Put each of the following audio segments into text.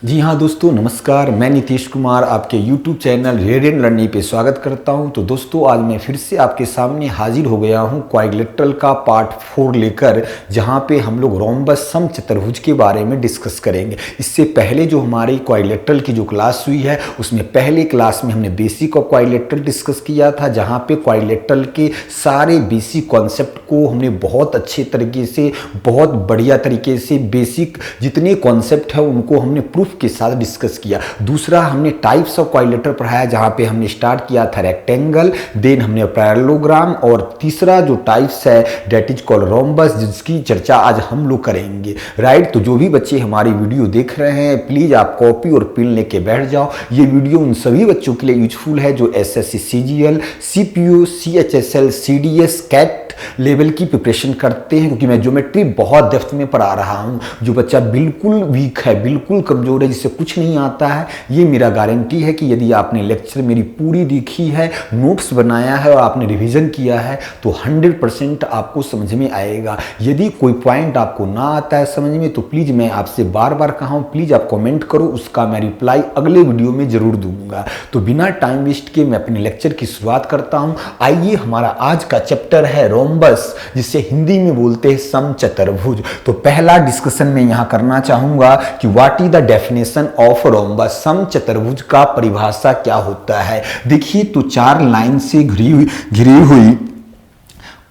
जी हाँ दोस्तों, नमस्कार। मैं नीतीश कुमार आपके YouTube चैनल रेडियंट लर्निंग पे स्वागत करता हूं। तो दोस्तों, आज मैं फिर से आपके सामने हाजिर हो गया हूं क्वाड्रिलेटरल का पार्ट 4 लेकर, जहां पे हम लोग रोम्बस समचतुर्भुज के बारे में डिस्कस करेंगे। इससे पहले जो हमारी क्वाड्रिलेटरल की जो क्लास हुई है, उसमें पहले क्लास में हमने बेसिक ऑफ क्वाड्रिलेटरल डिस्कस किया था, जहाँ पे क्वाड्रिलेटरल के सारे बेसिक कॉन्सेप्ट को हमने बहुत अच्छे तरीके से, बहुत बढ़िया तरीके से बेसिक जितने कॉन्सेप्ट है उनको हमने प्रूफ के साथ डिस्कस किया। दूसरा, हमने टाइप्स ऑफ क्वाड्रिलेटरल पढ़ाया, जहां पे हमने स्टार्ट किया था रेक्टेंगल, देन हमने पैरेललोग्राम, और तीसरा जो टाइप्स है दैट इज कॉल्ड रोम्बस, जिसकी चर्चा आज हम लोग करेंगे। राइट, तो जो भी बच्चे हमारी वीडियो देख रहे हैं, प्लीज आप कॉपी और पेन लेके बैठ जाओ। ये वीडियो उन सभी बच्चों के लिए यूजफुल है जो SSC CGL, CPU, CHSL, CDS, CAT level की प्रिपरेशन करते हैं, क्योंकि मैं ज्योमेट्री बहुत डेप्थ में पढ़ा रहा हूं। जो बच्चा बिल्कुल वीक है, बिल्कुल कमजोर है, जिससे कुछ नहीं आता है, ये मेरा गारंटी है कि यदि आपने लेक्चर मेरी पूरी देखी है, नोट्स बनाया है और आपने रिवीजन किया है, तो 100% आपको समझ में आएगा। यदि कोई पॉइंट आपको ना आता है समझ में, तो प्लीज मैं आपसे बार बार कहा हूं, प्लीज आप कमेंट करो, उसका मैं रिप्लाई अगले वीडियो में जरूर दूंगा। तो बिना टाइम वेस्ट के मैं अपने लेक्चर की शुरुआत करता हूं। आइए, हमारा आज का चैप्टर है रोम्बस, जिसे हिंदी में बोलते हैं समचतुर्भुज। तो पहला डिस्कशन में यहां करना चाहूंगा कि what is the definition of rhombus, समचतुर्भुज का परिभाषा क्या होता है। देखिए, तो चार लाइन से घिरी हुई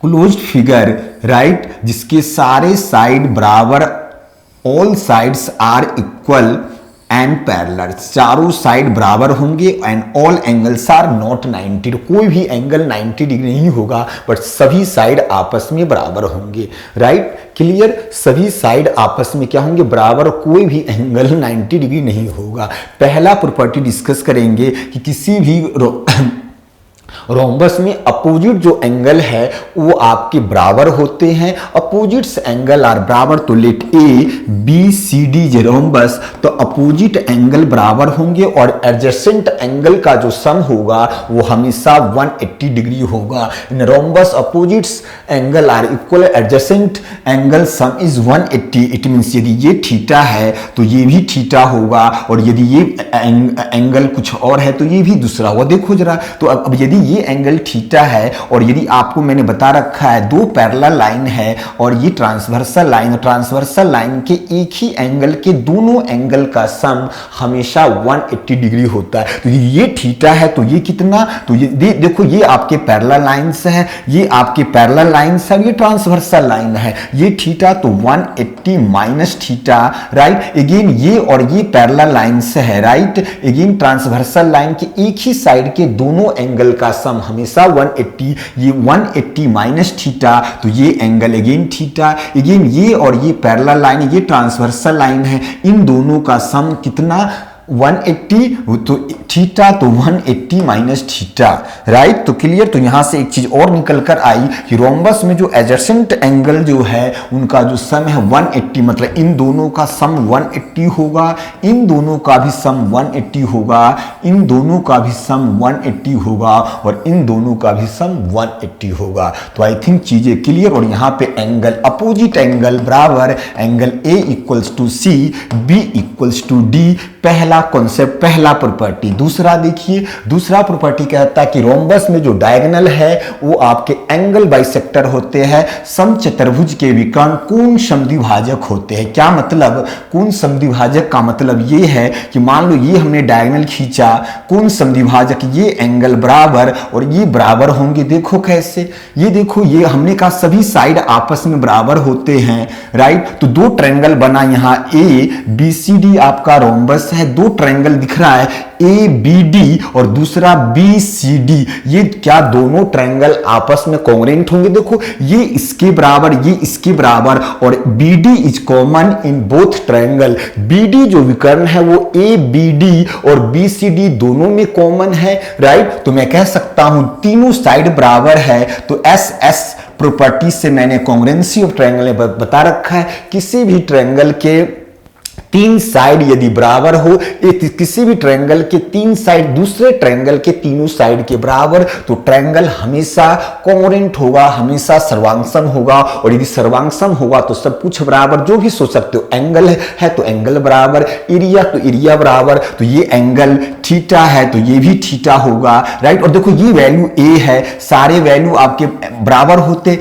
क्लोज्ड फिगर, राइट, जिसके सारे साइड बराबर, all sides are equal and parallel, चारों साइड बराबर होंगे, and all angles are not 90, कोई भी एंगल 90 डिग्री नहीं होगा, बट सभी साइड आपस में बराबर होंगे। राइट, क्लियर, सभी साइड आपस में क्या होंगे, बराबर, कोई भी एंगल 90 डिग्री नहीं होगा। पहला प्रॉपर्टी डिस्कस करेंगे कि किसी भी रोम्बस में अपोजिट जो एंगल है वो आपके बराबर होते हैं। अपोजिट्स एंगल आर बराबर, तो let A B C D J rhombus, तो अपोजिट एंगल बराबर होंगे, और एडजेसेंट एंगल का जो सम होगा वो हमेशा 180 डिग्री होगा। In rhombus opposites angle are equal, adjacent angle sum is 180। It means यदि ये थीटा है तो ये भी थीटा होगा, और यदि ये एंगल कुछ और है तो ये भी दूसरा होगा। देखो जरा, तो अब यदि ये एंगल थीटा है, और यदि आपको मैंने बता रखा है दो पैरेलल लाइन है और ये ट्रांसवर्सल लाइन, ट्रांसवर्सल लाइन के एक ही एंगल के दोनों एंगल का सम हमेशा 180 डिग्री होता है। तो ये थीटा है तो ये कितना, तो ये देखो, ये आपके पैरेलल लाइंस है, ये आपके पैरेलल लाइंस है, ये ट्रांसवर्सल लाइन है, ये थीटा, तो 180 माइनस थीटा। राइट, अगेन ये और ये पैरेलल लाइंस है, राइट, अगेन ट्रांसवर्सल लाइन के एक ही साइड के दोनों एंगल का सम हमेशा 180, ये 180 माइनस थीटा, तो ये एंगल अगेन थीटा। अगेन ये और ये पैरेलल लाइन, ये ट्रांसवर्सल लाइन है, इन दोनों का सम कितना, 180, तो थीटा, तो 180 माइनस थीटा। राइट, तो क्लियर। तो यहां से एक चीज और निकल कर आई कि रोम्बस में जो एडजेसेंट एंगल जो है उनका जो सम है 180, मतलब इन दोनों का सम 180 होगा, इन दोनों का भी सम 180 होगा, इन दोनों का भी सम 180 होगा, और इन दोनों का भी सम 180 होगा। तो आई थिंक चीजें क्लियर। और यहां पे एंगल, अपोजिट एंगल बराबर, angle A equals to C, B equals to D, पहला कॉन्सेप्ट, पहला प्रॉपर्टी। दूसरा देखिए, दूसरा प्रॉपर्टी कहता है कि रोम्बस में जो डायगोनल है वो आपके एंगल बाइसेक्टर होते हैं। समचतुर्भुज के विकर्ण कोण समद्विभाजक होते हैं। क्या मतलब, कोण समद्विभाजक का मतलब ये है कि मान लो ये हमने डायगोनल खींचा, कोण समद्विभाजक, ये एंगल बराबर और ये बराबर होंगे। देखो कैसे, ये देखो, ये हमने कहा सभी साइड आपस में बराबर होते हैं। राइट, तो दो ट्रायंगल बना, यहाँ ए बी सी डी आपका रोम्बस है, दो ट्रायंगल दिख रहा है ए बी डी और दूसरा बी सी डी। ये क्या दोनों ट्रायंगल आपस में कॉन्ग्रुएंट होंगे। देखो, ये इसके बराबर, ये इसके बराबर, और B D is common in both triangle. B D जो विकर्ण है वो ए बी डी और बी सी डी दोनों में कॉमन है। राइट, तो मैं कह सकता हूं तीनों साइड बराबर है, तो एस एस प्रॉपर्टी से मैंने कॉन्ग्रुएंसी ऑफ ट्रायंगल बता रखा है। किसी भी ट्रायंगल के तीन साइड यदि बराबर हो, किसी भी ट्रायंगल के तीन साइड दूसरे ट्रायंगल के तीनों साइड के बराबर, तो ट्रायंगल हमेशा कोंग्रुएंट होगा, हमेशा सर्वांगसम होगा। और यदि सर्वांगसम होगा तो सब कुछ बराबर, जो भी सोच सकते हो। एंगल है तो एंगल बराबर, एरिया तो एरिया बराबर, तो ये एंगल थीटा है तो ये भी थीटा होगा, राइट। और देखो ये वैल्यू ए है, सारे वैल्यू आपके बराबर होते।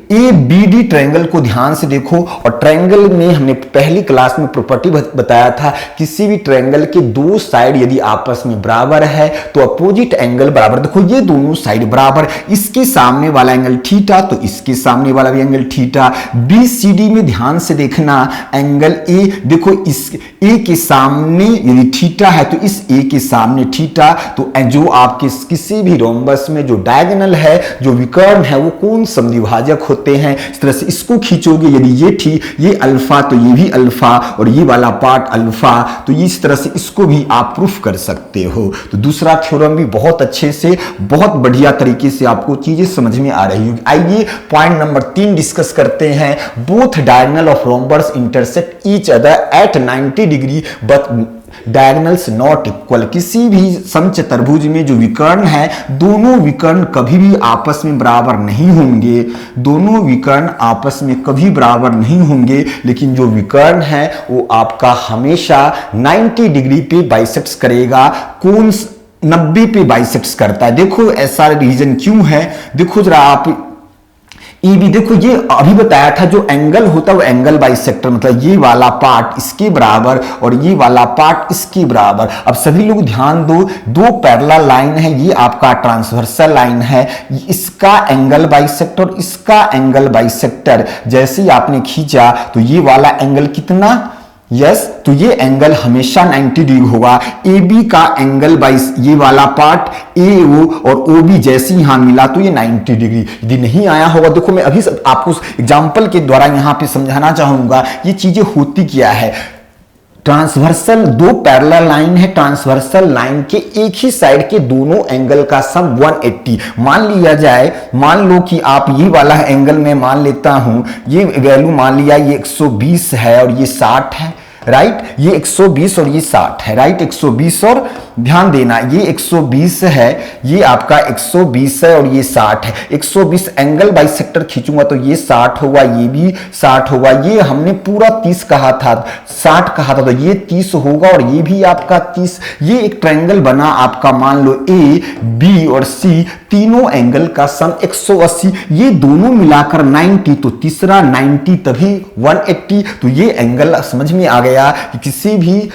ए बी डी ट्रायंगल को ध्यान से देखो, और ट्रायंगल में हमने पहली क्लास में प्रॉपर्टी बताया था, किसी भी ट्रायंगल के दो साइड यदि आपस में बराबर है तो अपोजिट एंगल बराबर। देखो ये दोनों साइड बराबर, इसके सामने वाला एंगल थीटा तो इसके सामने वाला भी angle theta. B C D में ध्यान से देखना, एंगल ए, देखो इस ए के सामने यदि थीटा है तो इस ए के सामने थीटा, तो जो आपके किसी भी रोम्बस में जो डायगोनल है, जो विकर्ण है, वो कौन समद्विभाजक होते हैं। इस तरह से इसको खींचोगे, यदि ये अल्फा तो ये भी अल्फा, और ये वाला पार्ट अल्फा, तो इस तरह से इसको भी आप प्रूफ कर सकते हो। तो दूसरा थ्योरम भी बहुत अच्छे से, बहुत बढ़िया तरीके से आपको चीजें समझ में आ रही होगी। आइए पॉइंट नंबर 3 डिस्कस करते हैं। Both diagonal of rhombus intersect each other at 90 degree but diagonals not equal. किसी भी समचतुर्भुज में जो विकर्ण है, दोनों विकर्ण कभी भी आपस में बराबर नहीं होंगे, दोनों विकर्ण आपस में कभी बराबर नहीं होंगे, लेकिन जो विकर्ण है वो आपका हमेशा 90 डिग्री पे बाइसेक्ट्स करेगा। कौन 90 पे बाइसेक्ट्स करता है? देखो ऐसा रीजन क्यों है, देखो जरा आप ये भी देखो, ये अभी बताया था जो एंगल होता है वो एंगल बाइसेक्टर, मतलब ये वाला पार्ट इसके बराबर और ये वाला पार्ट इसके बराबर। अब सभी लोग ध्यान दो, दो पैरेलल लाइन है, ये आपका ट्रांसवर्सल लाइन है, इसका एंगल बाइसेक्टर, इसका एंगल बाइसेक्टर। जैसे ही आपने खींचा तो ये वाला एंगल कितना, यस, तो ये एंगल हमेशा 90 डिग्री होगा। ए बी का एंगल बाइस, ये वाला पार्ट ए ओ और ओ बी जैसे यहां मिला तो ये 90 डिग्री। यदि नहीं आया होगा, देखो मैं अभी आपको एग्जांपल के द्वारा यहां पे समझाना चाहूंगा ये चीजें होती क्या है। ट्रांसवर्सल, दो पैरेलल लाइन है, ट्रांसवर्सल लाइन के एक ही साइड के दोनों एंगल का सम 180 मान लिया जाए। मान लो कि आप ये वाला एंगल में मान लेता हूं, ये वैल्यू मान लिया ये 120 है और ये 60 है, राइट। ये 120 और ये 60 है, राइट। 120 और ध्यान देना ये 120 है, ये आपका 120 है और ये 60 है। 120 एंगल बाइसेक्टर खींचूंगा तो ये 60 होगा, ये भी 60 होगा। ये हमने पूरा 30 कहा था, 60 कहा था, तो ये 30 होगा और ये भी आपका 30। ये एक ट्रायंगल बना आपका, मान लो ए बी और सी, तीनों एंगल का सम 180, ये दोनों मिलाकर 90, तो तीसरा 90 तभी 180। तो ये एंगल समझ में आ गया कि किसी भी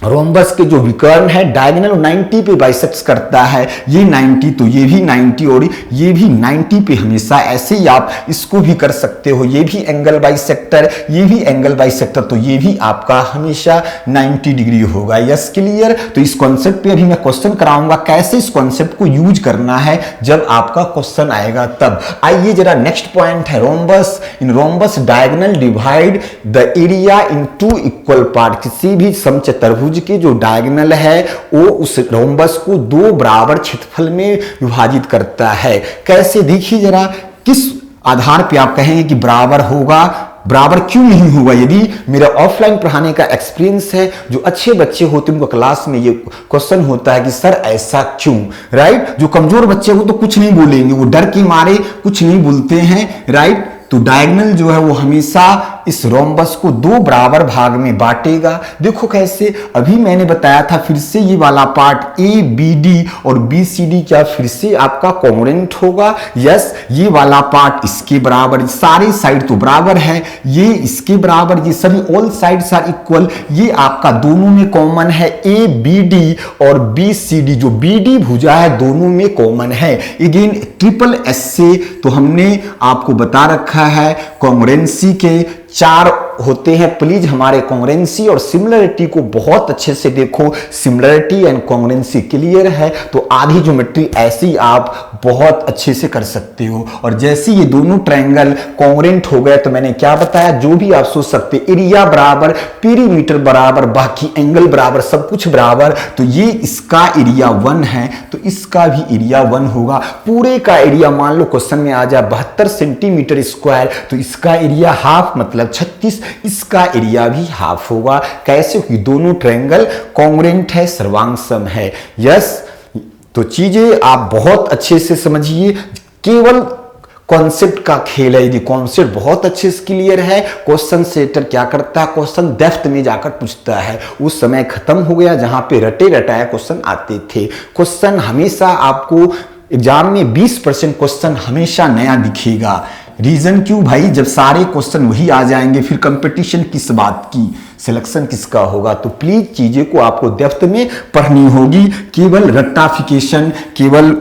रोम्बस के जो विकर्ण है डायगोनल 90 पे बाइसेक्ट करता है। ये 90 तो ये भी 90 और ये भी 90 पे, हमेशा ऐसे ही आप इसको भी कर सकते हो। ये भी एंगल बाइसेक्टर, ये भी एंगल बाइसेक्टर, तो ये भी आपका हमेशा 90 डिग्री होगा। Yes, clear. तो इस कॉन्सेप्ट पे अभी मैं क्वेश्चन कराऊंगा कैसे इस कॉन्सेप्ट को यूज करना है जब आपका क्वेश्चन आएगा तब। आइए जरा नेक्स्ट पॉइंट है rhombus. In rhombus diagonal divide the area in two equal part. किसी भी समचतुर्भुज के जो डायगोनल है वो उस रोम्बस को दो बराबर क्षेत्रफल में विभाजित करता है। कैसे, देखिए जरा, किस आधार पे आप कहेंगे कि बराबर होगा, बराबर क्यों नहीं होगा। यदि मेरा ऑफलाइन पढ़ाने का एक्सपीरियंस है, जो अच्छे बच्चे होते हैं उनको क्लास में ये क्वेश्चन होता है कि सर ऐसा क्यों, राइट। जो कमजोर बच्चे हो तो कुछ नहीं बोलेंगे, वो डर के मारे कुछ नहीं बोलते हैं, राइट। तो डायगोनल जो है वो हमेशा इस रोम्बस को दो बराबर भाग में बांटेगा। देखो कैसे, अभी मैंने बताया था, फिर से ये वाला पार्ट ए बी डी और बी सी डी क्या फिर से आपका कोंग्रुएंट होगा। यस, ये वाला पार्ट इसके बराबर, सारे साइड तो बराबर है, ये इसके बराबर, ये सभी ऑल साइड्स आर इक्वल। ये आपका दोनों में कॉमन है, ए बी डी और बी सी डी, जो बी डी भुजा है दोनों में कॉमन है। अगेन ट्रिपल एस से तो हमने आपको बता रखा है कॉन्ग्रुएंसी के 4 होते हैं। प्लीज हमारे कॉन्ग्रुएंसी और सिमिलरिटी को बहुत अच्छे से देखो। सिमिलरिटी एंड कॉन्ग्रुएंसी क्लियर है तो आधी ज्योमेट्री ऐसी आप बहुत अच्छे से कर सकते हो। और जैसे ये दोनों ट्रायंगल कॉन्ग्रुएंट हो गए तो मैंने क्या बताया, जो भी आप सोच सकते, एरिया बराबर, पेरीमीटर बराबर, बाकी एंगल बराबर, सब कुछ बराबर, तो ये इसका एरिया 1 है तो इसका भी एरिया 1 होगा। पूरे का एरिया मान लो क्वेश्चन में आ जाए 72 सेंटीमीटर स्क्वायर, तो इसका एरिया हाफ मतलब 36 इसका एरिया भी हाफ होगा। कैसे? कि दोनों ट्रायंगल कॉन्ग्रुएंट है, सर्वांगसम है। यस, तो चीजें आप बहुत अच्छे से समझिए, केवल कॉन्सेप्ट का खेल है। यदि कॉन्सेप्ट बहुत अच्छे से क्लियर है, क्वेश्चन सेटर क्या करता है, क्वेश्चन डेप्थ में जाकर पूछता है। उस समय खत्म हो गया जहां पे रटे रटाए क्वेश्चन आते थे। क्वेश्चन हमेशा आपको एग्जाम में 20% क्वेश्चन हमेशा नया दिखेगा। रीजन क्यों भाई? जब सारे क्वेश्चन वही आ जाएंगे फिर कंपटीशन किस बात की, सिलेक्शन किसका होगा? तो प्लीज चीजें को आपको डेप्थ में पढ़नी होगी। केवल रट्टाफिकेशन, केवल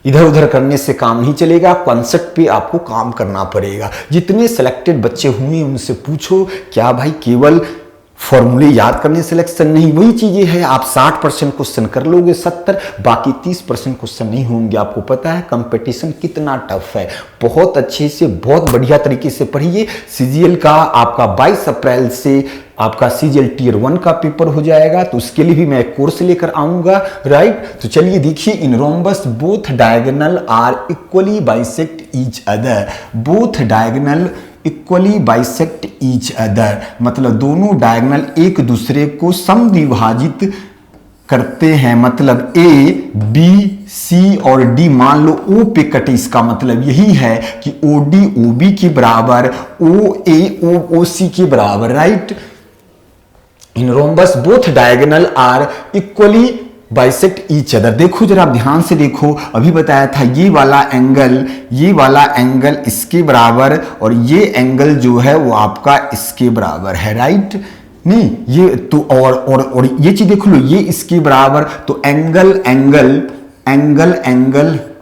इधर उधर करने से काम नहीं चलेगा, कॉन्सेप्ट पे आपको काम करना पड़ेगा। जितने सिलेक्टेड बच्चे हुए उनसे पूछो, क्या भाई केवल फॉर्मूले याद करने सिलेक्शन नहीं? वही चीजें है, आप 60% क्वेश्चन कर लोगे, 70, बाकी 30% क्वेश्चन नहीं होंगे। आपको पता है कंपटीशन कितना टफ है। बहुत अच्छे से, बहुत बढ़िया तरीके से पढ़िए। सीजीएल का आपका 22 अप्रैल से आपका सीजीएल टियर 1 का पेपर हो जाएगा, तो उसके लिए भी मैं एक कोर्स लेकर आऊंगा, राइट। तो चलिए देखिए, in rhombus both diagonal are equally bisect each other. Both diagonal equally bisect each other मतलब दोनों डायगोनल एक दूसरे को समद्विभाजित करते हैं। मतलब ए, बी, सी और डी मान लो ओ पे कटे, इसका मतलब यही है कि ओ डी ओ बी के बराबर, ओ ए ओ सी के बराबर, right. In rhombus both diagonal are equally bisect each other. देखो जरा आप ध्यान से देखो, अभी बताया था ये वाला एंगल इसके बराबर और ये एंगल जो है वो आपका इसके बराबर है, राइट। नहीं ये तो और ये चीज देख लो, ये इसके बराबर, तो एंगल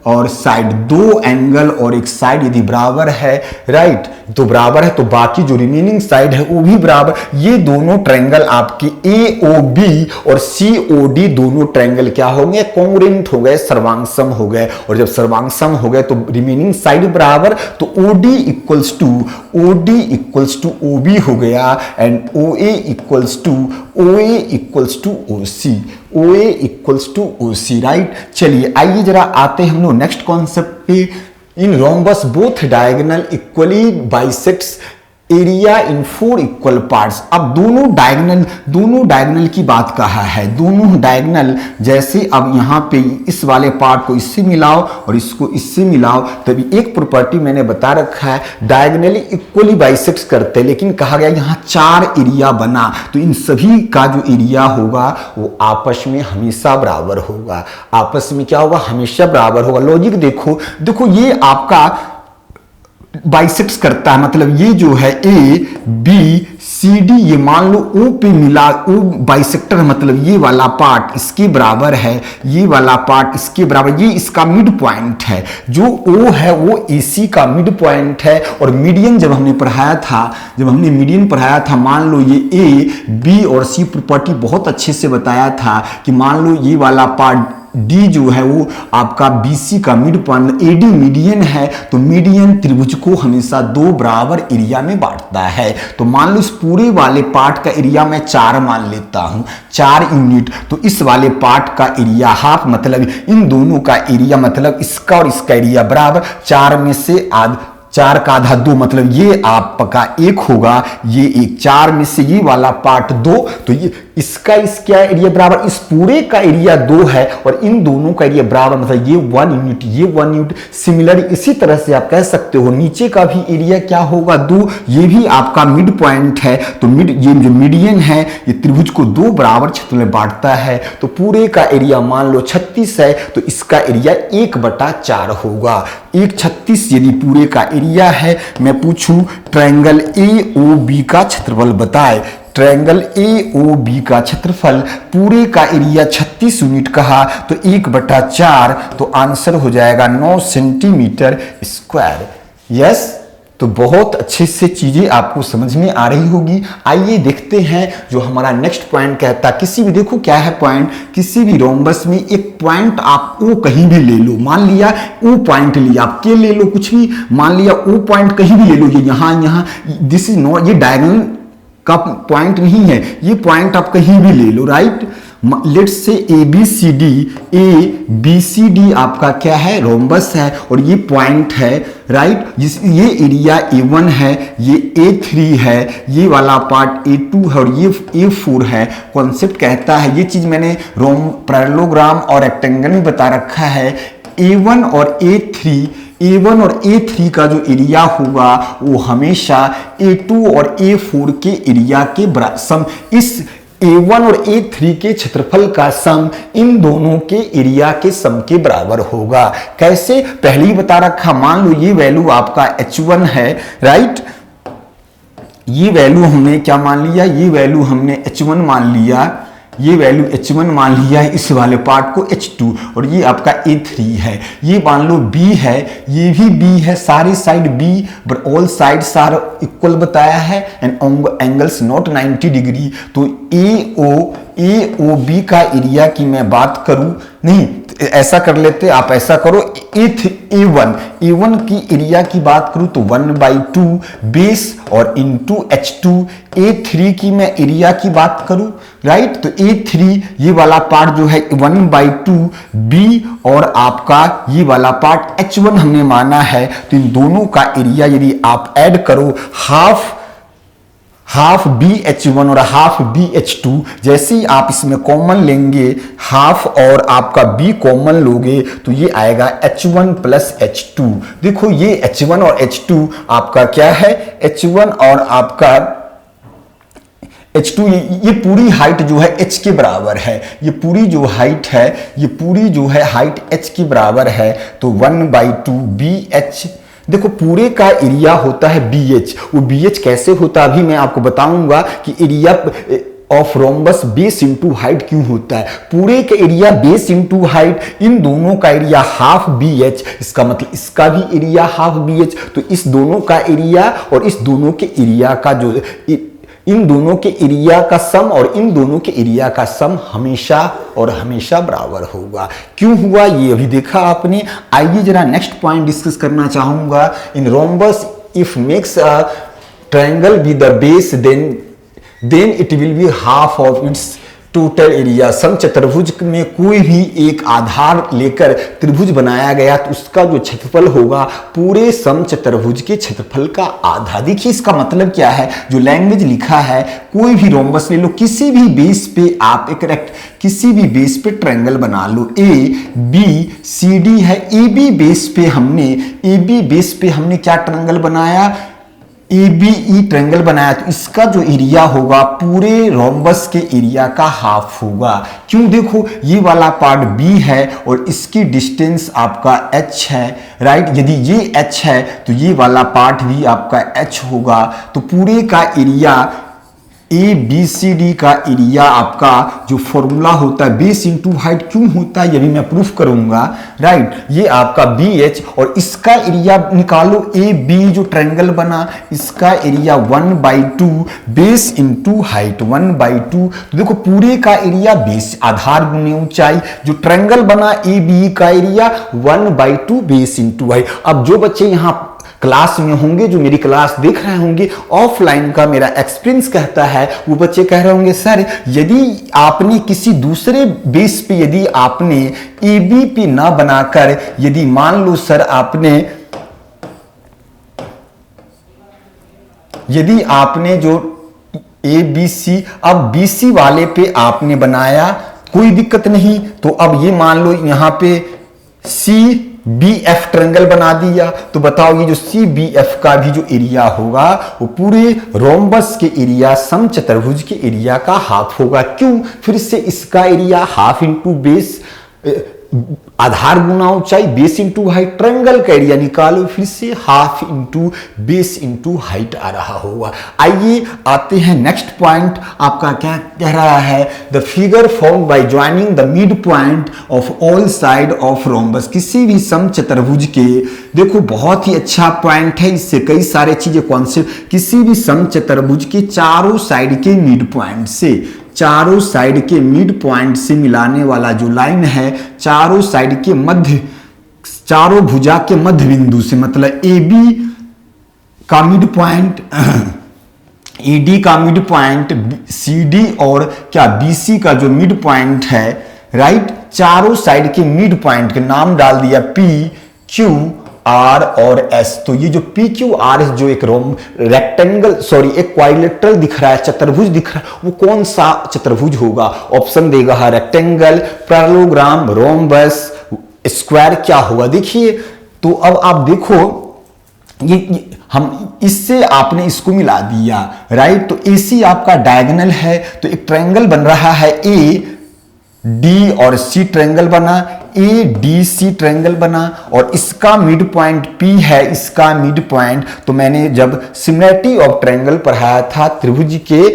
और साइड, दो एंगल और एक साइड यदि बराबर है, राइट, तो बराबर है, तो बाकी जो रिमेनिंग साइड है वो भी बराबर। ये दोनों ट्रायंगल आपके AOB और COD दोनों ट्रायंगल क्या होंगे? कॉन्ग्रुएंट हो गए, सर्वांगसम हो गए। और जब सर्वांगसम हो गए तो रिमेनिंग साइड बराबर, तो OD इक्वल्स टू OB हो गया and OA equals to OC, right. चलिए आइए जरा आते हैं हम लोग नेक्स्ट कॉन्सेप्ट पे। In rhombus both diagonal equally bisects area in 4 equal parts. अब दोनों डायगोनल की बात कहा है, दोनों डायगोनल, जैसे अब यहाँ पे इस वाले पार्ट को इससे मिलाओ और इसको इससे मिलाओ, तभी एक प्रॉपर्टी मैंने बता रखा है, डायगोनली इक्वली बाइसेक्ट्स करते हैं, लेकिन कहा गया यहाँ 4 एरिया बना, तो इन सभी का जो एरिया होगा वो आपस में हमेशा बराबर होगा। आपस में क्या होगा? हमेशा बराबर होगा। लॉजिक देखो ये आपका बाइसेक्ट्स करता है, मतलब ये जो है A, B, C, D, ये मान लो O पे मिला, O बाइसेक्टर, मतलब ये वाला पार्ट इसके बराबर है, ये वाला पार्ट इसके बराबर, ये इसका मिड पॉइंट है। जो O है वो AC का मिड पॉइंट है। और मीडियन जब हमने पढ़ाया था, मान लो ये A, B और C प्रॉपर्टी बहुत अच्छे से बताया था कि मान लो ये वाला पार्ट D जो है वो आपका BC का मिड पॉइंट, AD मीडियन है, तो मीडियन त्रिभुज को हमेशा 2 बराबर एरिया में बांटता है। तो मान लो इस पूरे वाले पार्ट का एरिया मैं 4 मान लेता हूं, 4 यूनिट, तो इस वाले पार्ट का एरिया हाफ, मतलब इन दोनों का एरिया, मतलब इसका और इसका एरिया बराबर, 4 में से 4 का आधा 2, मतलब ये आपका 1 होगा, ये 1, 4 में से ये वाला पार्ट 2, तो ये इसका एरिया बराबर, इस पूरे का एरिया 2 है और इन दोनों का एरिया बराबर, मतलब ये 1 यूनिट, ये 1 यूनिट। सिमिलर इसी तरह से आप कह सकते हो नीचे का भी एरिया क्या होगा? 2, ये भी आपका मिड पॉइंट है, तो ये जो मीडियन है ये त्रिभुज को 2 बराबर क्षेत्र में बांटता है। तो पूरे का एरिया मान लो 36 है, तो इसका एरिया 1/4 होगा। 1/36 यदि पूरे का एरिया है। मैं पूछूं ट्रायंगल AOB का क्षेत्रफल बताए। ट्रायंगल AOB का क्षेत्रफल पूरे का एरिया 36 यूनिट कहा, तो 1/4, तो आंसर हो जाएगा 9 सेंटीमीटर स्क्वायर। यस, तो बहुत अच्छे से चीजें आपको समझ में आ रही होगी। आइए देखते हैं जो हमारा नेक्स्ट पॉइंट कहता है। किसी भी, देखो क्या है पॉइंट, किसी भी रोम्बस में एक पॉइंट आप O कहीं भी ले लो, मान लिया O पॉइंट लिया, आप के ले लो कुछ भी, मान लिया O पॉइंट कहीं भी ले लो, ये यहाँ दिस इज नॉट, ये डायगोनल का पॉइंट नहीं है, ये पॉइंट आप कहीं भी ले लो, right. Let's say A B C D आपका क्या है, रोम्बस है, और ये पॉइंट है, राइट, ये एरिया A1 है, ये A3 है, ये वाला पार्ट A2 है और ये A4 है। कॉन्सेप्ट कहता है, ये चीज मैंने पैरेललोग्राम और रेक्टेंगल में बता रखा है, A1 और A3 का जो एरिया होगा वो हमेशा A2 और A4 के एरिया के सम, इस A1 और A3 के क्षेत्रफल का सम इन दोनों के एरिया के सम के बराबर होगा। कैसे, पहले ही बता रखा, मान लो ये वैल्यू आपका H1 है, राइट, ये वैल्यू हमने क्या मान लिया, ये वैल्यू हमने H1 मान लिया, ये वैल्यू H1 मान लिया है, इस वाले पार्ट को H2, और ये आपका A3 है, ये मान लो B है, ये भी B है, सारी side B but all sides are equal बताया है एंड एंगल्स नॉट 90 डिग्री। तो AOB का एरिया की मैं बात करूं, नहीं ऐसा कर लेते, आप ऐसा करो, A1 की एरिया की बात करूं तो 1/2 बेस और इंटू H2। A3 की मैं एरिया की बात करूं, राइट, तो A3 ये वाला पार्ट जो है 1/2 B और आपका ये वाला पार्ट H1 हमने माना है, तो इन दोनों का एरिया यदि आप ऐड करो हाफ BH1 और हाफ BH2, जैसे ही आप इसमें कॉमन लेंगे हाफ और आपका B कॉमन लोगे तो ये आएगा H1 प्लस H2। देखो ये H1 और H2 आपका क्या है, H1 और आपका H2, ये पूरी हाइट जो है H के बराबर है, ये पूरी जो हाइट है, ये पूरी जो है हाइट H के बराबर है, तो 1/2 BH। देखो पूरे का एरिया होता है BH, वो BH कैसे होता है अभी मैं आपको बताऊंगा कि area of rhombus base into height क्यों होता है। पूरे का एरिया बेस इंटू हाइट, इन दोनों का एरिया हाफ BH, इसका मतलब इसका भी एरिया हाफ BH, तो इस दोनों का एरिया और इस दोनों के एरिया का जो, इन दोनों के एरिया का सम और इन दोनों के एरिया का सम हमेशा और हमेशा बराबर होगा। क्यों हुआ ये अभी देखा आपने। आइए जरा नेक्स्ट पॉइंट डिस्कस करना चाहूंगा। In rhombus if makes a triangle with the base then it will be half of its total area. समचतुर्भुज में कोई भी एक आधार लेकर त्रिभुज बनाया गया तो उसका जो क्षेत्रफल होगा पूरे समचतुर्भुज के क्षेत्रफल का आधा। देखिए इसका मतलब क्या है, जो लैंग्वेज लिखा है, कोई भी रोम्बस ले लो, किसी भी बेस पे आप एक किसी भी बेस पे ट्रायंगल बना लो, ABCD है, AB बेस पे हमने क्या ट्रायंगल बनाया, ABE ट्रायंगल बनाया, तो इसका जो एरिया होगा पूरे रोम्बस के एरिया का हाफ होगा। क्यों, देखो ये वाला पार्ट B है और इसकी डिस्टेंस आपका H है, राइट, यदि ये H है तो ये वाला पार्ट भी आपका H होगा, तो पूरे का एरिया ABCD का एरिया आपका जो फॉर्मूला होता है बेस इंटू हाइट क्यों होता है ये भी मैं प्रूफ करूंगा, राइट। ये आपका BH और इसका एरिया निकालो, AB जो ट्रायंगल बना इसका एरिया 1/2 बेस इंटू हाइट 1/2। तो देखो पूरे का एरिया बेस आधार गुने ऊंचाई, जो ट्रायंगल बना AB का एरिया 1/2 बेस इंटू हाइट। अब जो बच्चे यहाँ क्लास में होंगे, जो मेरी क्लास देख रहे होंगे, ऑफलाइन का मेरा एक्सपीरियंस कहता है, वो बच्चे कह रहे होंगे सर यदि आपने किसी दूसरे बेस पे यदि आपने AB पे ना बनाकर, यदि मान लो सर यदि आपने जो ABC अब BC वाले पे आपने बनाया कोई दिक्कत नहीं, तो अब ये मान लो यहां पे CBF ट्रायंगल बना दिया, तो बताओ ये जो CBF का भी जो एरिया होगा वो पूरे रोम्बस के एरिया समचतुर्भुज के एरिया का हाफ होगा। क्यों, फिर से इसका एरिया हाफ इंटू बेस आधार गुना ऊंचाई बेस इंटू हाइट, ट्रायंगल का एरिया निकालो, फिर से half into base into height आ रहा होगा। आइए आते हैं नेक्स्ट पॉइंट, आपका क्या कह रहा है, the figure form by joining the mid point of all side of rhombus. किसी भी समचतुर्भुज के, देखो बहुत ही अच्छा पॉइंट है, इससे कई सारे चीजें कॉन्सेप्ट, किसी भी समचतुर्भुज के चारों साइड के मिड पॉइंट से, चारों साइड के मिड पॉइंट से मिलाने वाला जो लाइन है, चारों साइड के मध्य, चारों भुजा के मध्य बिंदु से, मतलब AB का मिड पॉइंट AD का मिड पॉइंट, CD और क्या BC का जो मिड पॉइंट है, राइट, चारों साइड के मिड पॉइंट के नाम डाल दिया P, Q, R और S। तो ये जो PQR जो एक रेक्टेंगल, सॉरी एक क्वाड्रिलेटरल दिख रहा है, चतुर्भुज दिख रहा है, वो कौन सा चतुर्भुज होगा? ऑप्शन देगा रेक्टेंगल, पैरेललोग्राम, रोम्बस, स्क्वायर, क्या होगा? देखिए, तो अब आप देखो ये हम इससे आपने इसको मिला दिया, राइट। तो AC आपका डायगोनल है, तो एक ट्रायंगल बन रहा है, AD और C ट्रायंगल बना, ADC ट्रायंगल बना, और इसका मिड पॉइंट P है, इसका मिड पॉइंट। तो मैंने जब सिमिलरिटी ऑफ ट्रायंगल पढ़ाया था, त्रिभुज के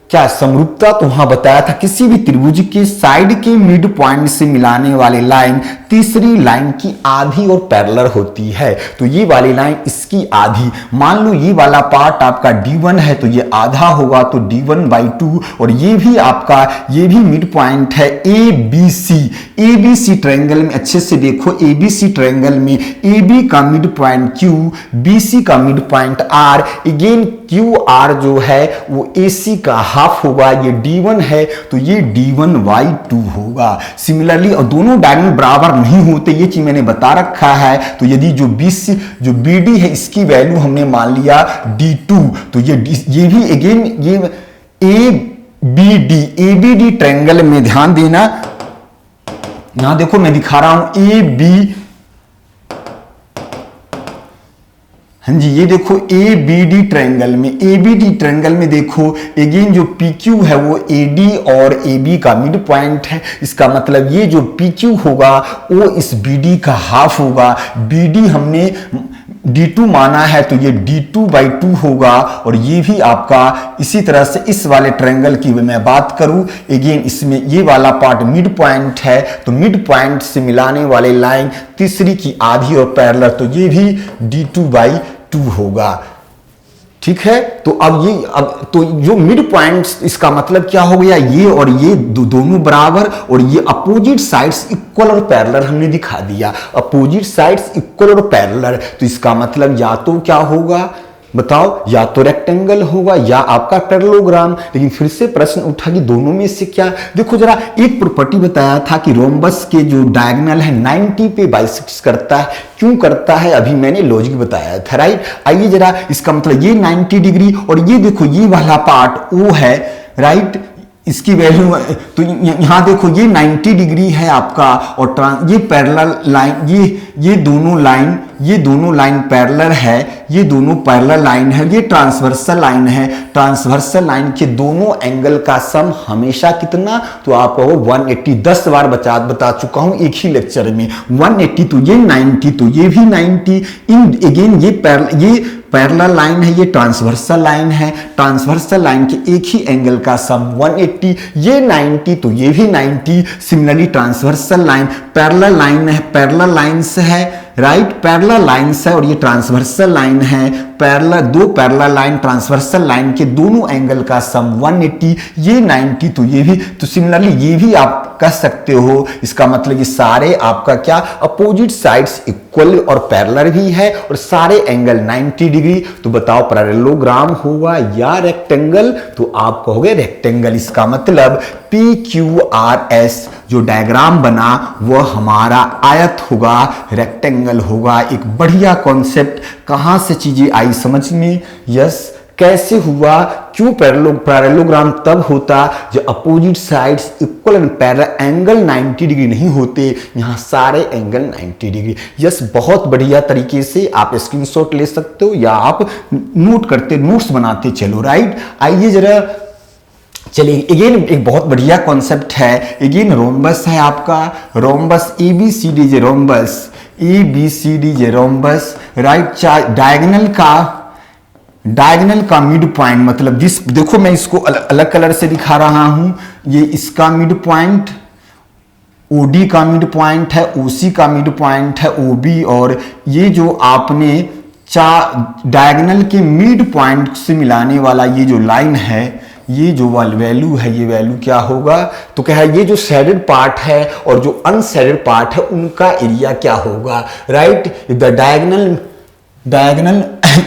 क्या समरूपता, तो वहां बताया था किसी भी त्रिभुज के साइड के मिड पॉइंट से मिलाने वाली लाइन तीसरी लाइन की आधी और पैरेलल होती है। तो ये वाली लाइन इसकी आधी, मान लो ये वाला पार्ट आपका D1 है, तो ये आधा होगा, तो D1/2, और ये भी आपका, ये भी मिड पॉइंट है ABC ट्रायंगल में। अच्छे से देखो, ABC ट्रायंगल में AB का मिड पॉइंट Q, BC का mid point R, again QR जो है वो AC का हाफ होगा, ये D1 है, तो ये D1/2 होगा। सिमिलरली, और दोनों डायगोनल बराबर नहीं होते, ये चीज मैंने बता रखा है। तो यदि जो BD है, इसकी वैल्यू हमने मान लिया D2, तो ये भी अगेन ये ABD ट्रायंगल में ध्यान देना, यहां देखो मैं दिखा रहा हूं हाँ जी, ये देखो ABD ट्रायंगल में देखो अगेन जो PQ है वो AD और AB का मिड पॉइंट है। इसका मतलब ये जो PQ होगा वो इस BD का हाफ होगा। BD हमने D2 माना है, तो ये D2/2 होगा, और ये भी आपका इसी तरह से इस वाले ट्रायंगल की मैं बात करूं, अगेन इसमें ये वाला पार्ट मिड पॉइंट है, तो मिड पॉइंट से मिलाने वाले लाइन तीसरी की आधी और पैरेलल, तो ये भी D2/2 होगा। ठीक है, तो अब तो जो मिड पॉइंट, इसका मतलब क्या हो गया, ये और ये दोनों बराबर, और ये अपोजिट साइड्स इक्वल और पैरेलल हमने दिखा दिया। अपोजिट साइड्स इक्वल और पैरेलल, तो इसका मतलब या तो क्या होगा बताओ, या तो रेक्टेंगल होगा या आपका पैरेललोग्राम। लेकिन फिर से प्रश्न उठा कि दोनों में से क्या। देखो जरा, एक प्रॉपर्टी बताया था कि रोम्बस के जो डायगोनल है 90 पे बाइसेक्ट करता है। क्यों करता है, अभी मैंने लॉजिक बताया था, राइट। आइए जरा, इसका मतलब ये 90 डिग्री, और ये देखो ये वाला पार्ट O है, राइट, इसकी वैल्यू, तो यहां देखो ये 90 डिग्री है आपका, और ये पैरेलल लाइन, ये दोनों लाइन पैरेलल है, ये दोनों पैरेलल लाइन है, ये ट्रांसवर्सल लाइन है। ट्रांसवर्सल लाइन के दोनों एंगल का सम हमेशा कितना, तो आप कहो 180। 10 बार बता चुका हूं एक ही लेक्चर में। 180, तो ये 90, तो ये भी 90। इन अगेन ये पैरेलल लाइन है, ये ट्रांसवर्सल लाइन है। ट्रांसवर्सल लाइन के एक ही एंगल का सम 180, ये 90, तो ये भी 90। Similarly transversal line parallel line है, पैरेलल लाइंस है, राइट, पैरेलल लाइंस है, और ये ट्रांसवर्सल लाइन है। दो पैरेलल लाइन ट्रांसवर्सल लाइन के दोनों एंगल का सम 180, ये 90, तो ये भी, तो सिमिलरली ये भी आप कह सकते हो। इसका मतलब ये सारे आपका क्या, अपोजिट साइड्स इक्वल और पैरेलल भी है, और सारे एंगल 90 डिग्री। तो बताओ पैरेललोग्राम होगा या रेक्टेंगल, तो आप कहोगे रेक्टेंगल। इसका मतलब PQRS जो डायग्राम बना वह हमारा आयत होगा, रेक्टेंगल होगा। एक बढ़िया कॉन्सेप्ट, कहां से चीजें आई समझ में, यस, कैसे हुआ, क्यों पैरेललोग्राम तब होता जब opposite sides equal and parallel, angle 90 degree नहीं होते, यहां सारे एंगल 90 डिग्री। यस, बहुत बढ़िया तरीके से आप स्क्रीनशॉट ले सकते हो, या आप नोट्स बनाते चलो, राइट। आइए जरा, चलिए अगेन एक बहुत बढ़िया कॉन्सेप्ट है, अगेन रोम्बस है आपका, rhombus ABCD rhombus, right. Diagonal का मिड पॉइंट, मतलब जिस, देखो मैं इसको अलग कलर से दिखा रहा हूं, ये इसका मिड पॉइंट OD का मिड पॉइंट है, OC का मिड पॉइंट है OB, और ये जो आपने डायगोनल के मिड पॉइंट से मिलाने वाला ये जो लाइन है, ये जो वैल्यू है, ये वैल्यू क्या होगा, तो क्या है, ये जो शेडेड पार्ट है और जो अनशेडेड पार्ट है उनका एरिया क्या होगा, right. The diagonal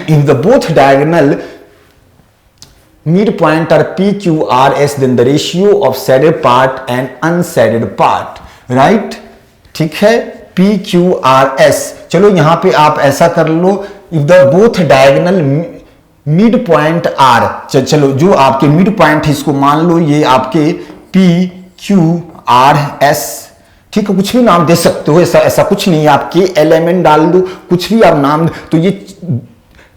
if the both diagonal mid point are P Q R S, then the ratio of shaded part and unshaded part, right. ठीक है, पी क्यू आर एस। चलो यहां पे आप ऐसा कर लो, if the both diagonal mid point are, चलो जो आपके मिड पॉइंट है इसको मान लो ये आपके पी क्यू आर एस, ठीक है, कुछ भी नाम दे सकते हो, ऐसा कुछ नहीं है, आपके एलिमेंट डाल दो, कुछ भी आप नाम। तो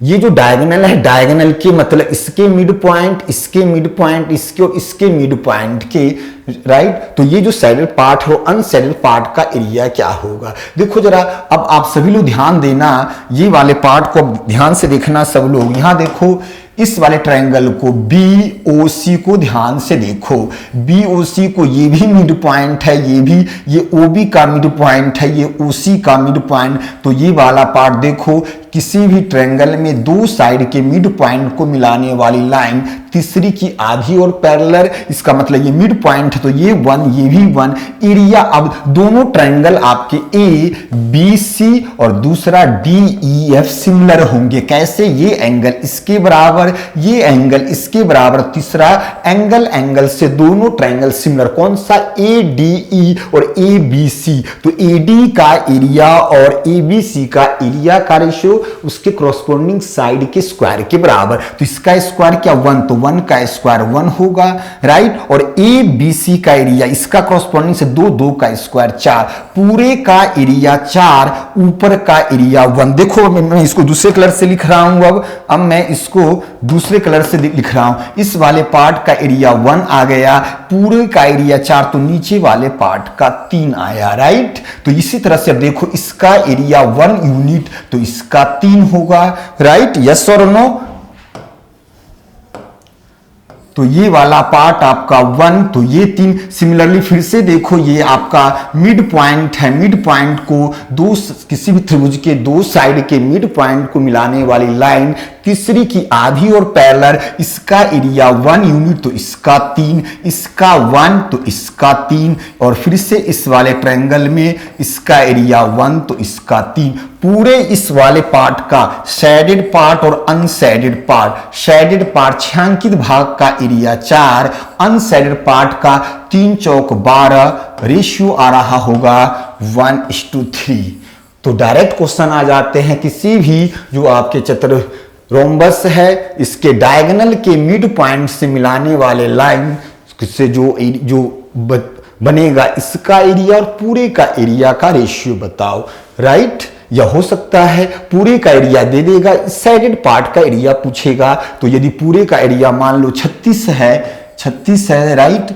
ये जो डायगोनल है, डायगोनल के मतलब इसके मिड पॉइंट, इसके मिड पॉइंट, इसके और इसके मिड पॉइंट के, राइट। तो ये जो सैडल पार्ट हो, अनसैडल पार्ट का एरिया क्या होगा। देखो जरा, अब आप सभी लोग ध्यान देना, ये वाले पार्ट को ध्यान से देखना सब लोग। यहां देखो, इस वाले ट्रायंगल को BOC को ध्यान से देखो, BOC को, ये भी मिड पॉइंट है, ये भी, ये OB का मिड पॉइंट है, ये OC का मिड पॉइंट। तो ये वाला पार्ट देखो, किसी भी ट्रायंगल में दो साइड के मिड पॉइंट को मिलाने वाली लाइन तीसरी की आधी और पैरेलल, इसका मतलब ये मिड पॉइंट है तो ये 1, ये भी 1 एरिया। अब दोनों ट्रायंगल आपके ABC और दूसरा DEF सिमिलर होंगे। कैसे? ये एंगल इसके बराबर, ये एंगल इसके बराबर, तीसरा एंगल से दोनों ट्रायंगल सिमिलर। कौन सा? ADE और ABC। तो AD का एरिया और ABC का एरिया का रेशियो उसके कॉरस्पॉन्डिंग साइड के स्क्वायर के बराबर। तो इसका स्क्वायर क्या? 1, तो 1 का स्क्वायर 1 होगा, राइट। और ABC का एरिया, इसका कॉरस्पॉन्डिंग से 2 का स्क्वायर 4, पूरे का एरिया 4, ऊपर का एरिया 1। देखो मैं इसको दूसरे कलर से लिख रहा हूं। अब मैं इसको दूसरे कलर से लिख रहा हूं। इस वाले पार्ट का एरिया 1 आ गया, पूरे का एरिया 4, तो नीचे वाले पार्ट का 3 आया, राइट। तो इसी तरह से अब देखो, इसका एरिया 1 यूनिट, तो इसका 3 होगा, राइट। यस और नो? तो ये वाला पार्ट आपका 1, तो ये 3। सिमिलरली फिर से देखो, ये आपका मिड पॉइंट है, मिड पॉइंट को किसी भी त्रिभुज के दो साइड के मिड पॉइंट को मिलाने वाली लाइन तीसरी की आधी और पैरेलल, इसका एरिया 1 यूनिट, तो इसका 3, इसका 1, तो इसका 3। और फिर से इस वाले ट्रायंगल में इसका एरिया 1, तो इसका 3। पूरे इस वाले पार्ट का शेडेड पार्ट और अनशेडेड पार्ट, शेडेड पार्ट छायांकित भाग का एरिया 4, अनशेडेड पार्ट का 3 चौक 12, रेशियो आ रहा होगा 1:3। तो डायरेक्ट क्वेश्चन आ जाते हैं, किसी भी जो आपके चतुरोम्बस है, इसके डायगोनल के मिड पॉइंट से मिलाने वाले लाइन से जो बनेगा, इसका एरिया और पूरे का एरिया का रेशियो बताओ, राइट। या हो सकता है पूरे का एरिया दे देगा, साइडेड पार्ट का एरिया पूछेगा। तो यदि पूरे का एरिया मान लो 36 है, राइट,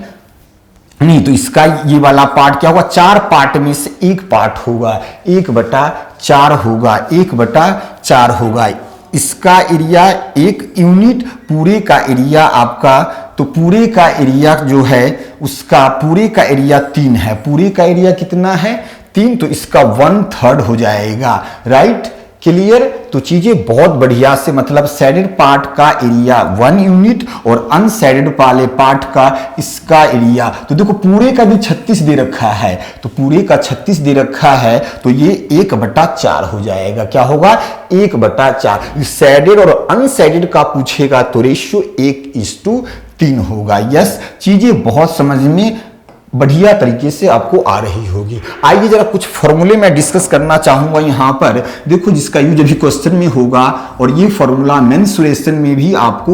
नहीं तो इसका ये वाला पार्ट क्या होगा? 4 पार्ट में से एक पार्ट होगा, 1/4 होगा, 1/4 होगा। इसका एरिया 1 यूनिट, पूरे का एरिया आपका, तो पूरे का एरिया जो है उसका, पूरे का एरिया 3 है। पूरे का एरिया कितना है? 3, तो इसका 1/3 हो जाएगा, राइट। क्लियर? तो चीजें बहुत बढ़िया से, मतलब शेडेड पार्ट का एरिया 1 यूनिट और अनशेडेड वाले पार्ट का इसका एरिया। तो देखो पूरे का भी 36 दे रखा है, तो पूरे का 36 दे रखा है, तो ये 1/4 हो जाएगा। क्या होगा? 1/4। शेडेड और अनशेडेड का पूछेगा तो रेशियो 1:3 होगा। यस, चीजें बहुत समझ में बढ़िया तरीके से आपको आ रही होगी। आइए जरा कुछ फॉर्मूले मैं डिस्कस करना चाहूंगा यहां पर। देखो जिसका यूज अभी क्वेश्चन में होगा, और ये फॉर्मूला मेंसुरेशन में भी आपको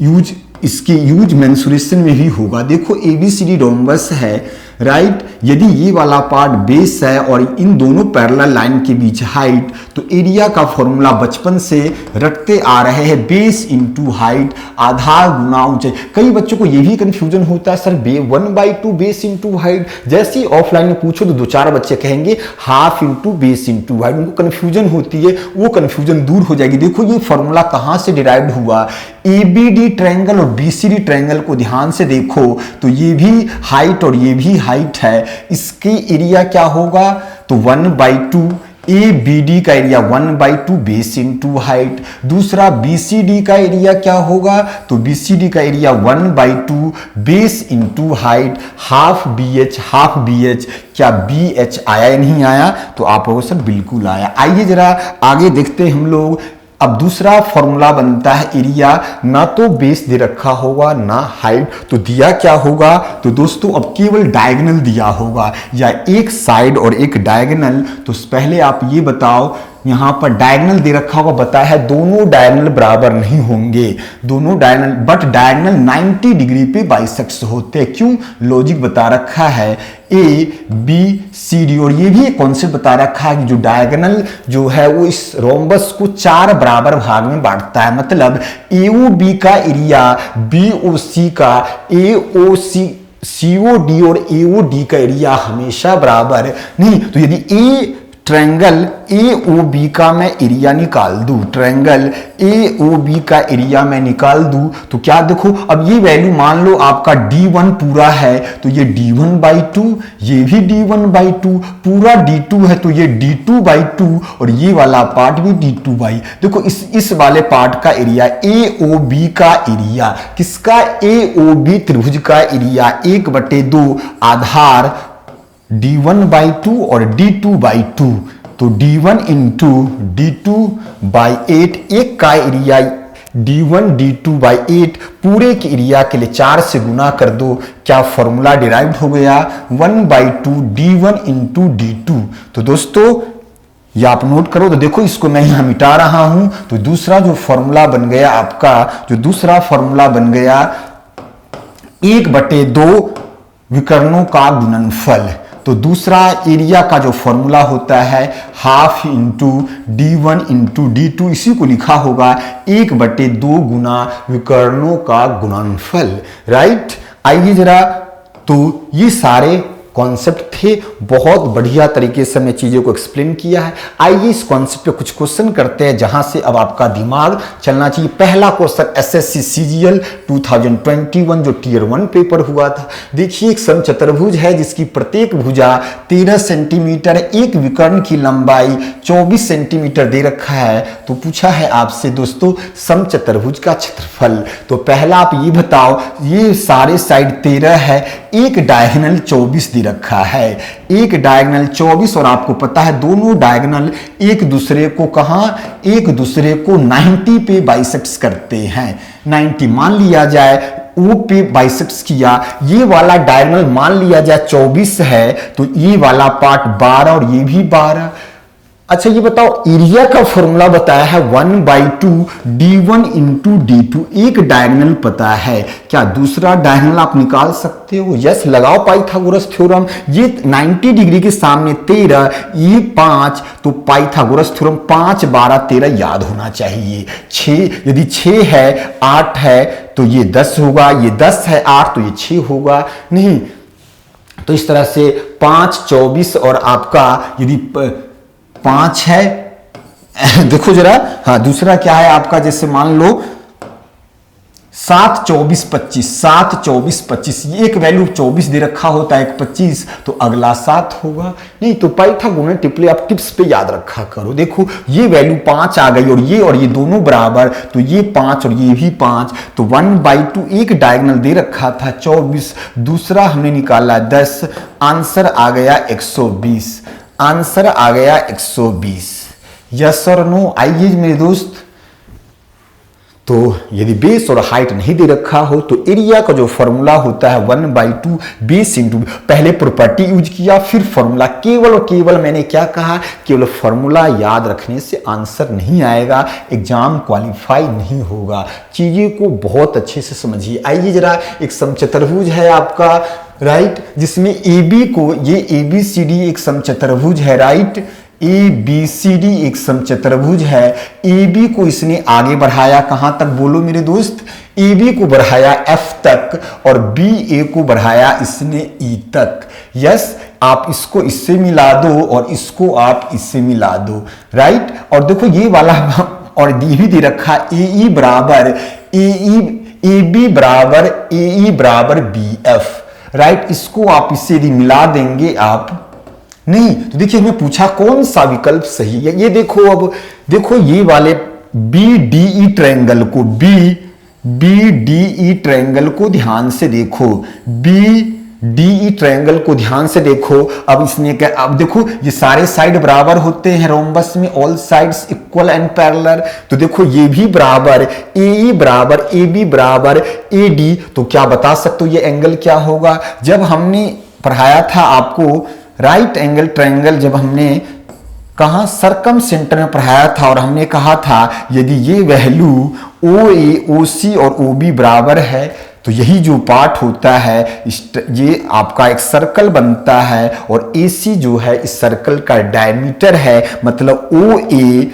यूज, इसकी यूज मेंसुरेशन में भी होगा। देखो ABCD रोम्बस है, राइट। यदि ये वाला पार्ट बेस है और इन दोनों पैरेलल लाइन के बीच हाइट, तो एरिया का फॉर्मूला बचपन से रखते आ रहे हैं, बेस इंटू हाइट, आधार गुना ऊंचाई। कई बच्चों को ये भी कंफ्यूजन होता है, सर 1/2 बेस इंटू हाइट। जैसे ही ऑफलाइन में पूछो तो 2-4 बच्चे कहेंगे half into base into height. उनको कंफ्यूजन होती है, वो कंफ्यूजन दूर हो जाएगी। देखो ये फॉर्मूला कहां से डिराइव्ड हुआ? ABD ट्रायंगल और BCD ट्रायंगल को ध्यान से देखो, तो ये भी हाइट और ये भी हाइट है, इसकी एरिया क्या होगा? तो 1/2। ABD का एरिया 1/2 बेस इंटू हाइट। दूसरा BCD का एरिया क्या होगा? तो BCD का area 1/2 base into height, half BH। क्या BH आया या नहीं आया? तो आप लोगों से बिल्कुल आया। आइए जरा आगे देखते हैं हम लोग। अब दूसरा फॉर्मूला बनता है एरिया, ना तो बेस दे रखा होगा ना हाइट, तो दिया क्या होगा, तो दोस्तों अब केवल डायगोनल दिया होगा या एक साइड और एक डायगोनल। तो पहले आप ये बताओ, यहां पर डायगोनल दे रखा होगा, बताया है दोनों डायगोनल बराबर नहीं होंगे, दोनों डायगोनल, बट डायगोनल 90 डिग्री पे बाइसेक्ट होते हैं। क्यों, लॉजिक बता रखा है ए बी सी डी, और ये भी एक कॉन्सेप्ट बता रखा है कि जो डायगोनल जो है वो इस रोम्बस को 4 बराबर भाग में बांटता है। मतलब ए ओ बी का एरिया बी ओ सी का ए ओ सी COD और AOD का एरिया हमेशा बराबर नहीं। तो यदि ए ट्रायंगल AOB का मैं एरिया निकाल दूं, ट्रायंगल AOB का एरिया मैं निकाल दूं, तो क्या देखो, अब ये वैल्यू मान लो आपका D1 पूरा है तो ये D1/2, ये भी D1/2, पूरा D2 है तो ये D2/2, और ये वाला पार्ट भी D2/, देखो इस वाले पार्ट का एरिया AOB का एरिया, किसका, AOB त्रिभुज का एरिया 1/2 आधार D1/2 और D2/2, तो D1 इंटू D2/8, एक का एरिया D1 D2/8, पूरे के एरिया के लिए 4 से गुना कर दो, क्या फॉर्मूला डिराइव्ड हो गया, 1/2 D1 इंटू D2। तो दोस्तों ये आप नोट करो, तो देखो इसको मैं यहां मिटा रहा हूं, तो दूसरा जो फॉर्मूला बन गया आपका, जो दूसरा फॉर्मूला बन गया 1/2 विकर्णों का गुणनफल। तो दूसरा एरिया का जो फॉर्मूला होता है half into D1 into D2, इसी को लिखा होगा 1/2 गुना विकर्णों का गुणनफल, राइट। आइए जरा, तो ये सारे कॉन्सेप्ट थे, बहुत बढ़िया तरीके से मैं चीजों को एक्सप्लेन किया है। आइए इस कॉन्सेप्ट पे कुछ क्वेश्चन करते हैं जहां से अब आपका दिमाग चलना चाहिए। पहला क्वेश्चन SSC CGL 2021 जो Tier 1 पेपर हुआ था। देखिए एक समचतुर्भुज है जिसकी प्रत्येक भुजा 13 सेंटीमीटर, एक विकर्ण की लंबाई 24 सेंटीमीटर दे रखा है। तो पूछा है आपसे दोस्तों समचतुर्भुज का क्षेत्रफल। तो पहला आप ये बताओ, ये सारे साइड 13 है, एक डायगोनल 24 दे रखा है, एक डायगोनल 24, और आपको पता है दोनों डायगोनल एक दूसरे को कहां, एक दूसरे को 90 पे बाइसेक्ट करते हैं। 90 मान लिया जाए O पे बाइसेक्ट किया, ये वाला डायगोनल मान लिया जाए 24 है, तो ये वाला पार्ट 12 और ये भी 12। अच्छा ये बताओ, एरिया का फॉर्मूला बताया है 1/2 D1 इंटू D2, एक डायगोनल पता है, क्या दूसरा डायगोनल आप निकाल सकते हो, यस लगाओ पाइथागोरस थ्योरम। ये 90 डिग्री के सामने 13, ये 5, तो पाइथागोरस थ्योरम 5 12 13 याद होना चाहिए। 6, यदि 6 है 8 है तो ये 10 होगा, ये 10 है 8 तो ये 6 होगा, नहीं तो इस तरह से 5 24 और आपका यदि 5 है देखो जरा, हाँ दूसरा क्या है आपका, जैसे मान लो 7 24 25, 7 24 25, ये एक वैल्यू 24 दे रखा होता है, एक 25, तो अगला 7 होगा। नहीं तो पाइथागोरस टिप्पणी आप टिप्स पे याद रखा करो। देखो ये वैल्यू 5 आ गई और ये दोनों बराबर, तो ये 5 और ये भी 5, तो 1/2 एक डायगोनल दे रखा था 24, दूसरा हमने निकाला 10, आंसर आ गया 120, आंसर आ गया 120। यस और नो। आइए मेरे दोस्त, तो यदि बेस और हाइट नहीं दे रखा हो तो एरिया का जो फॉर्मूला होता है 1/2 बेस इंटू, पहले प्रॉपर्टी यूज किया फिर फॉर्मूला, केवल और केवल मैंने क्या कहा, केवल फॉर्मूला याद रखने से आंसर नहीं आएगा, एग्जाम क्वालिफाई नहीं होगा। चीजें को बहुत अच्छे से समझिए। आइए जरा, एक समचतुर्भुज है आपका, राइट, जिसमें AB को, ये ABCD एक समचतुर्भुज है, राइट, ABCD एक समचतुर्भुज है। AB को इसने आगे बढ़ाया कहां तक बोलो मेरे दोस्त, AB को बढ़ाया F तक और BA को बढ़ाया इसने E तक। यस, आप इसको इससे मिला दो और इसको आप इससे मिला दो, राइट। और देखो ये वाला और ये भी दे रखा AE बराबर AB बराबर AE बराबर BF, राइट। इसको आप इससे यदि मिला देंगे आप, नहीं तो देखिए हमें पूछा कौन सा विकल्प सही है। ये देखो, अब देखो ये वाले BDE ट्रायंगल को, BDE ट्रायंगल को ध्यान से देखो, DE ट्रायंगल को ध्यान से देखो। अब इसने क्या, अब देखो ये सारे साइड बराबर होते हैं रोम्बस में, all sides equal and parallel. तो देखो ये भी बराबर, AE बराबर AB बराबर AD। तो क्या बता सकते हो ये एंगल क्या होगा? जब हमने पढ़ाया था आपको राइट एंगल ट्रायंगल, जब हमने कहा सर्कम सेंटर में पढ़ाया था, और हमने कहा था यदि ये वैल्यू OA OC और OB बराबर है तो यही जो पार्ट होता है ये आपका एक सर्कल बनता है, और AC जो है इस सर्कल का डायमीटर है, मतलब OA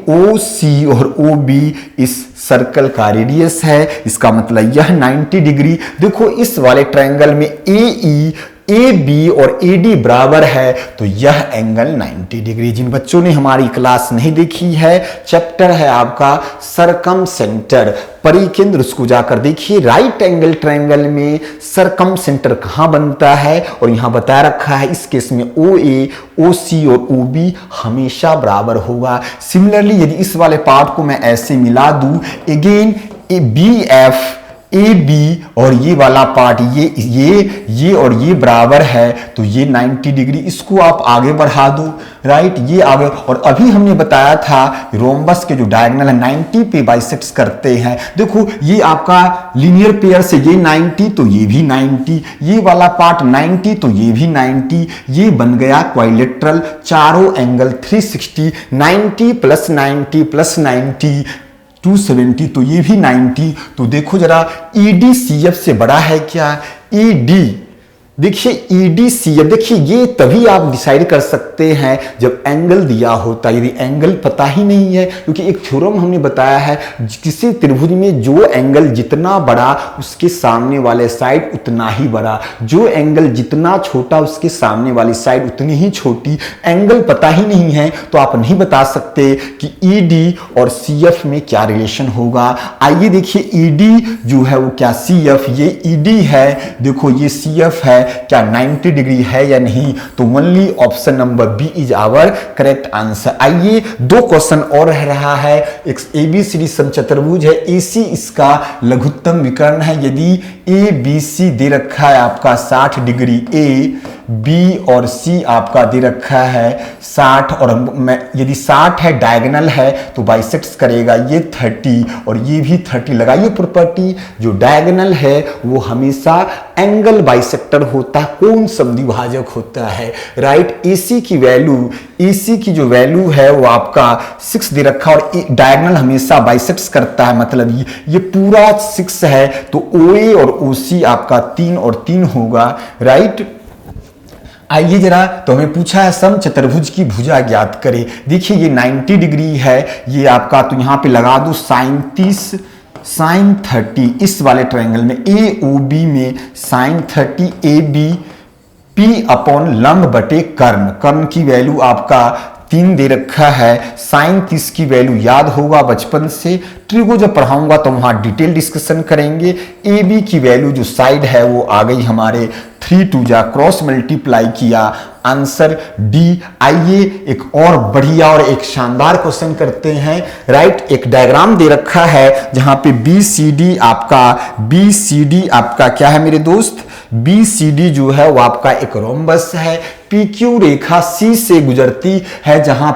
OC और OB इस सर्कल का रेडियस है। इसका मतलब यह 90 डिग्री। देखो इस वाले ट्रायंगल में AE AB और AD बराबर है, तो यह एंगल 90 डिग्री। जिन बच्चों ने हमारी क्लास नहीं देखी है, चैप्टर है आपका सरकम सेंटर परिकेंद्र, उसको जाकर देखिए। राइट एंगल ट्रायंगल में सरकम सेंटर कहां बनता है, और यहां बता रखा है इस केस में OA OC और OB हमेशा बराबर होगा। सिमिलरली यदि इस वाले पार्ट को मैं ऐसे मिला दूं, अगेन BF AB और ये वाला पार्ट ये और ये बराबर है, तो ये 90 डिग्री। इसको आप आगे बढ़ा दो, राइट, ये आगे। और अभी हमने बताया था रोम्बस के जो डायगोनल है 90 पे बाइसेक्ट्स करते हैं। देखो ये आपका लीनियर पेयर से ये 90 तो ये भी 90, ये वाला पार्ट 90 तो ये भी 90, ये बन गया क्वाड्रिलेटरल। चारों एंगल 360, 90 प्लस 90 प्लस 90 270, तो ये भी 90। तो देखो जरा ED CF से बड़ा है क्या? ED देखिए ED CF, देखिए ये तभी आप डिसाइड कर सकते हैं जब एंगल दिया होता है। यदि एंगल पता ही नहीं है, क्योंकि एक थ्योरम हमने बताया है किसी त्रिभुज में जो एंगल जितना बड़ा उसके सामने वाले साइड उतना ही बड़ा, जो एंगल जितना छोटा उसके सामने वाली साइड उतनी ही छोटी। एंगल पता ही नहीं है तो आप नहीं बता सकते कि ED और CF में क्या रिलेशन होगा। आइए देखिए ED जो है वो क्या CF, ये ED है, देखो ये CF है, क्या 90 डिग्री है या नहीं? तो only option number B is our correct answer. आइए दो क्वेश्चन और रह रहा है। एक ABCD समचतुर्भुज है, AC इसका लघुत्तम विकर्ण है। यदि ABC दे रखा है आपका 60 डिग्री, A B और C आपका दे रखा है 60, और यदि 60 है डायगोनल है तो बाइसेक्ट्स करेगा ये 30 और ये भी 30। लगाइए प्रॉपर्टी, जो डायगोनल है वो हमेशा एंगल बाइसेक्टर होता है। कौन समद्विभाजक होता है? राइट, AC की वैल्यू, AC की जो वैल्यू है वो आपका 6 दे रखा, और डायगोनल हमेशा बाइसेक्ट्स करता है, मतलब ये पूरा 6 है, तो OA और OC आपका 3 और 3 होगा। राइट, आइए जरा, तो हमें पूछा है सम चतुर्भुज की भुजा ज्ञात करें। देखिए ये 90 डिग्री है ये आपका, तो यहां पे लगा दो sin 30 sin 30। इस वाले ट्रायंगल में AOB में sin 30 AB P अपॉन लंब बटे कर्ण, कर्ण की वैल्यू आपका 3 दे रखा है। sin 30 की वैल्यू याद होगा बचपन से, ट्रिगो जब पढ़ाऊंगा तो वहां डिटेल डिस्कशन करेंगे। AB की वैल्यू जो साइड है वो आ गई हमारे 3 2 जा क्रॉस मल्टीप्लाई किया, आंसर डी। आइए एक और बढ़िया और एक शानदार क्वेश्चन करते हैं। राइट, एक डायग्राम दे रखा है जहां पे BCD आपका क्या है मेरे दोस्त? BCD जो है वो आपका एक रोम्बस है। PQ रेखा C से गुजरती है, जहां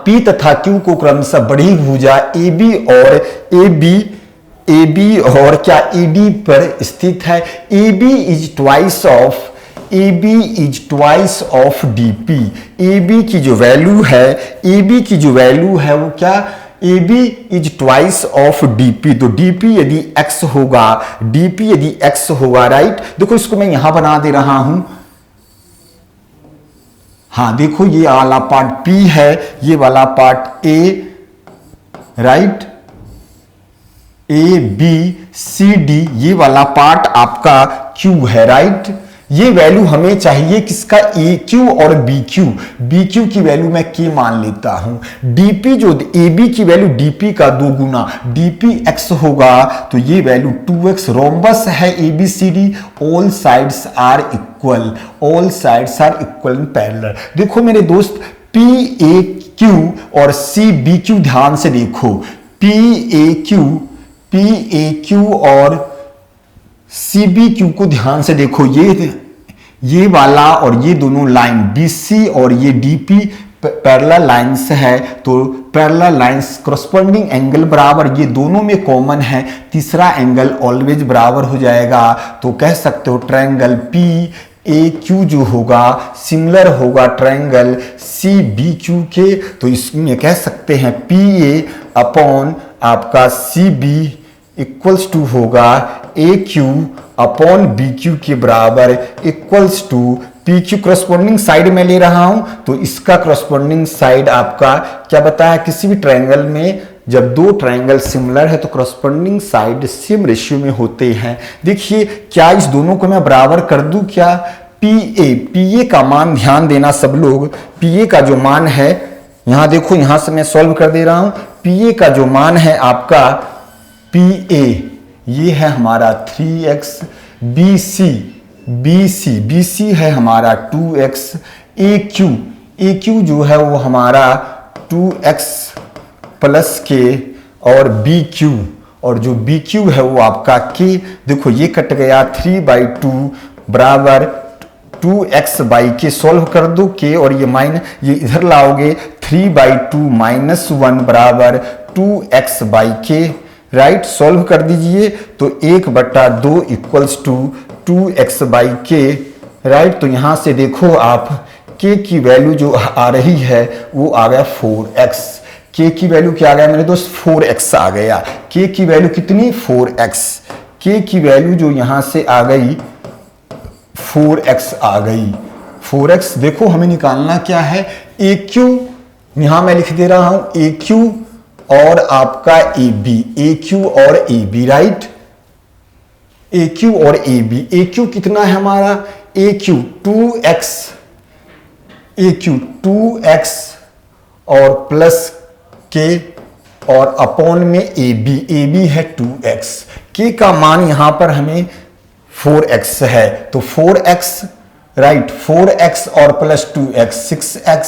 P तथा Q को क्रमशः बड़ी भुजा AB और क्या ED पर स्थित है। AB is twice of DP। AB की जो वैल्यू है वो क्या? AB is twice of DP। तो DP यदि x होगा, राइट। देखो इसको मैं यहां बना दे रहा हूं। हाँ देखो ये वाला पार्ट P है, ये वाला पार्ट A, राइट, ABCD, ये वाला पार्ट आपका Q है, राइट। ये वैल्यू हमें चाहिए किसका? AQ और BQ की वैल्यू मैं K मान लेता हूं। DP जो AB की वैल्यू DP का 2 गुना DP x होगा, तो ये वैल्यू 2x। रोम्बस है ABCD, all sides are equal in parallel. देखो मेरे दोस्त PAQ और CBQ ध्यान से देखो, PAQ और CBQ को ध्यान से देखो, ये वाला और ये दोनों लाइन BC और ये DP पैरेलल लाइंस है, तो पैरेलल लाइंस करस्पॉन्डिंग एंगल बराबर, ये दोनों में कॉमन है, तीसरा एंगल ऑलवेज बराबर हो जाएगा। तो कह सकते हो ट्रायंगल PAQ जो होगा सिमिलर होगा ट्रायंगल CBQ के। तो इसमें कह सकते हैं PA अपॉन आपका CB इक्वल्स टू होगा AQ अपॉन BQ के बराबर equals to PQ। Corresponding side में ले रहा हूं, तो इसका करस्पॉन्डिंग साइड आपका क्या बताया, किसी भी ट्रायंगल में जब दो ट्रायंगल सिमिलर है तो करस्पॉन्डिंग साइड सेम रेशियो में होते हैं। देखिए क्या इस दोनों को मैं बराबर कर दूं क्या, PA का मान ध्यान देना सब लोग, PA का जो मान है यहां देखो, यहां से मैं सॉल्व कर दे रहा हूं। PA का जो मान है आपका PA ये है हमारा 3x, BC है हमारा 2x, AQ जो है वो हमारा 2x प्लस k, और BQ और जो BQ है वो आपका k। देखो ये कट गया, 3/2 बराबर 2x/k, सॉल्व कर दो k और ये इधर लाओगे, 3/2 माइनस 1 बराबर 2x/k, राइट। सॉल्व कर दीजिए तो 1/2 इक्वल्स टू 2x/k, राइट। तो यहां से देखो आप k की वैल्यू जो आ रही है वो आ गया 4x। k की वैल्यू क्या आ गया मेरे दोस्त, 4x आ गया। k की वैल्यू कितनी, 4x। k की वैल्यू जो यहां से आ गई 4x आ गई। 4x देखो हमें निकालना क्या है, AQ, यहां मैं लिख दे रहा हूं AQ और आपका AQ और AB, राइट। AQ और AQ कितना है हमारा, AQ 2x और प्लस k और अपॉन में AB है 2x। k का मान यहां पर हमें 4x है, तो 4x, राइट, 4x और plus 2x 6x,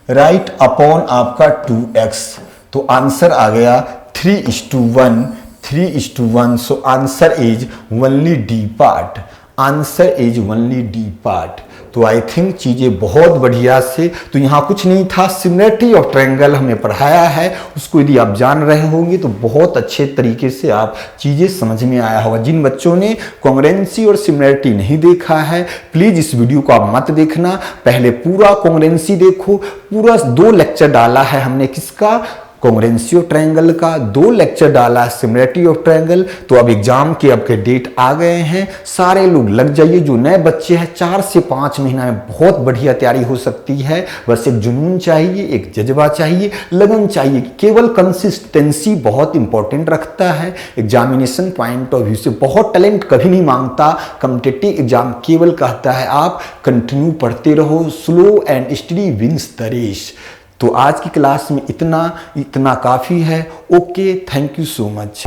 right, upon आपका 2x। तो आंसर आ गया 3:1। So answer is only D part, answer is only D part. तो आई थिंक चीजें बहुत बढ़िया से, तो यहाँ कुछ नहीं था, सिमिलरिटी ऑफ ट्रायंगल हमें पढ़ाया है, उसको यदि आप जान रहे होंगे तो बहुत अच्छे तरीके से आप चीजें समझ में आया होगा। जिन बच्चों ने कॉन्ग्रुएंसी और सिमिलरिटी नहीं देखा है प्लीज इस वीडियो को आप मत देखना, पहले पूरा कॉन्ग्रुएंसी देखो। पूरा 2 लेक्चर डाला है हमने किसका, कॉन्ग्रुएंसी ऑफ ट्रायंगल का, 2 लेक्चर डाला है सिमिलरिटी ऑफ ट्रायंगल। तो अब एग्जाम के अब के डेट आ गए हैं, सारे लोग लग जाइए। जो नए बच्चे हैं 4 से 5 महीना में बहुत बढ़िया तैयारी हो सकती है, बस एक जुनून चाहिए, एक जज्बा चाहिए, लगन चाहिए। केवल कंसिस्टेंसी बहुत इंपॉर्टेंट रखता है एग्जामिनेशन पॉइंट ऑफ व्यू से। बहुत टैलेंट कभी नहीं मांगता कॉम्पिटिटिव एग्जाम, केवल कहता है आप कंटिन्यू पढ़ते रहो, slow and study wins the race. तो आज की क्लास में इतना काफ़ी है। Okay, thank you so much.